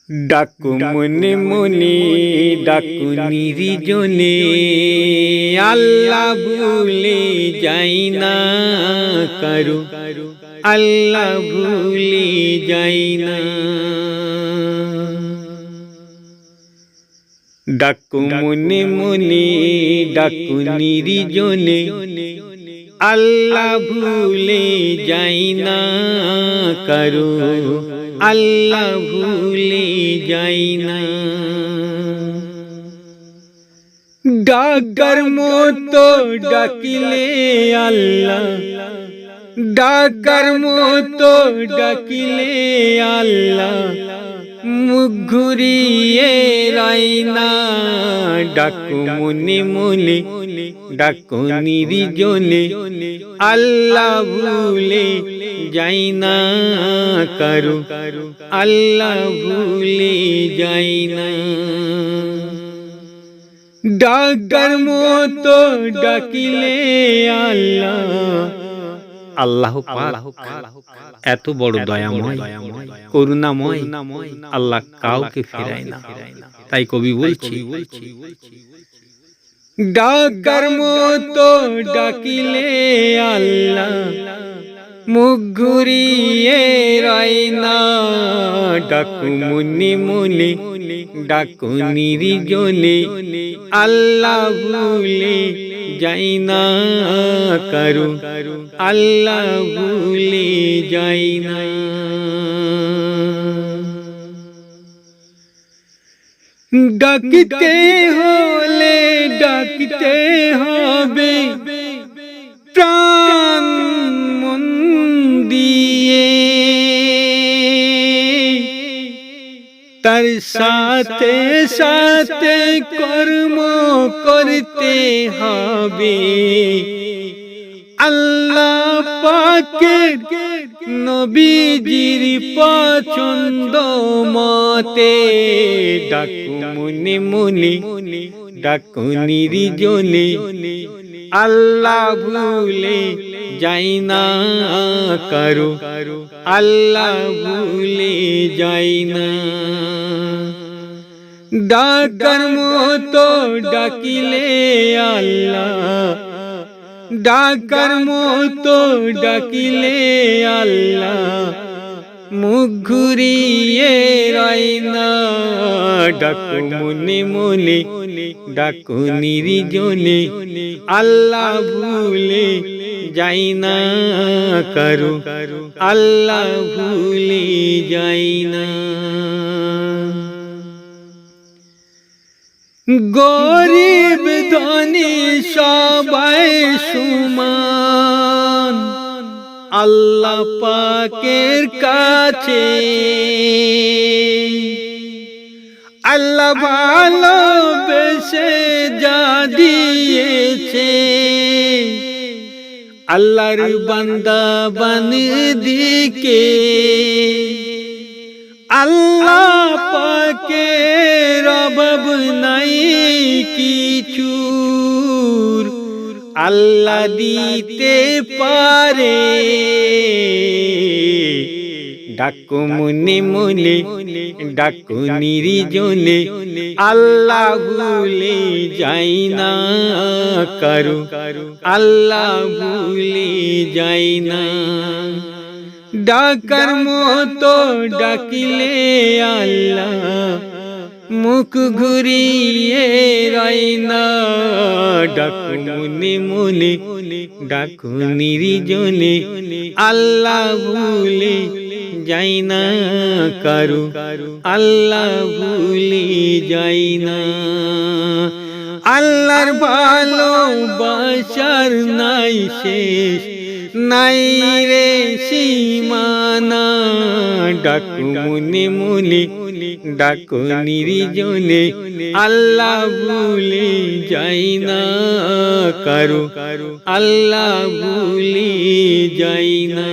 ডাকু মনে মনে ডাকু নির্জনে, আল্লাহ ভুলে যাই না কারু, আল্লাহ ভুলে যাই না। ডাকু মনে মনে ডাকু নির্জনে, আল্লাহ ভুলে যাই না কারু, আল্লাহ ভুলে যাই না। ডাকার মতো ডাকিলে আল্লাহ, ডাকার মতো ডাকিলে আল্লাহ মুখ ঘুরিয়ে রাই না। ডাকু মনে মনে ডাকু নির্জনে, আল্লাহ ভুলে যাই না কারু, আল্লাহ ভুলে যাই না। ডাকার মতো ডাকিলে আল্লাহ, আল্লাহ পাক এত বড় দয়াময় করুণাময়, আল্লাহ কাউকে ফেরায় না। তাই কবি বলছি, ডাকার মতো ডাকিলে আল্লাহ মুখ ঘুরিয়ে রাই না। ডাকু মনে মনে ডাকু নির্জনে, আল্লাহ ভুলে যাই না কারু, আল্লাহ ভুলে যাই না। ডাকতে হলে ডাকতে হবে প্রাণ মন দিয়ে, তার সাথে সাথে কর্ম করতে হবে। আল্লাহ পাকের নবীজির পছন্দ মতে, ডাকু মনে মনে ডাকু নির্জনে, আল্লাহ ভুলে যাই না কারু, আল্লাহ ভুলে যাই না। ডাকার মতো ডাকিলে আল্লাহ, ডাকার মতো ডাকিলে আল্লাহ মুখ ঘুরিয়ে রাই না। ডাকু মনে মনে ডাকু নির্জনে, আল্লাহ ভুলে যাই না কারু, আল্লাহ ভুলে যাই না। গরিব ধনী সবাই সমান আল্লাহ পাকের কাছে। আল্লাহ ভালোবেসে যা দিয়েছে, আল্লাহর বান্দা বান্দিকে আল্লাহ পাকের অভাব নাই কিছুর, আল্লাহ দিতে পারে। ডাকু মনে মনে ডাকু নির্জনে, আল্লাহ ভুলে যাই না কারু, আল্লাহ ভুলে যাই না। ডাকার মতো ডাকিলে আল্লাহ মুখ ঘুরিয়ে রাই না। ডাকু মনে মনে ডাকু নির্জনে, আল্লাহ ভুলে যাই না কারু, আল্লাহ ভুলে যাই না। আল্লাহর ভালোবাসার নাই শেষ, নাই রে সীমানা। ডাকু মনে মনে ডাকু নির্জনে, আল্লাহ ভুলে যাই না কারু, আল্লাহ ভুলে যাই না।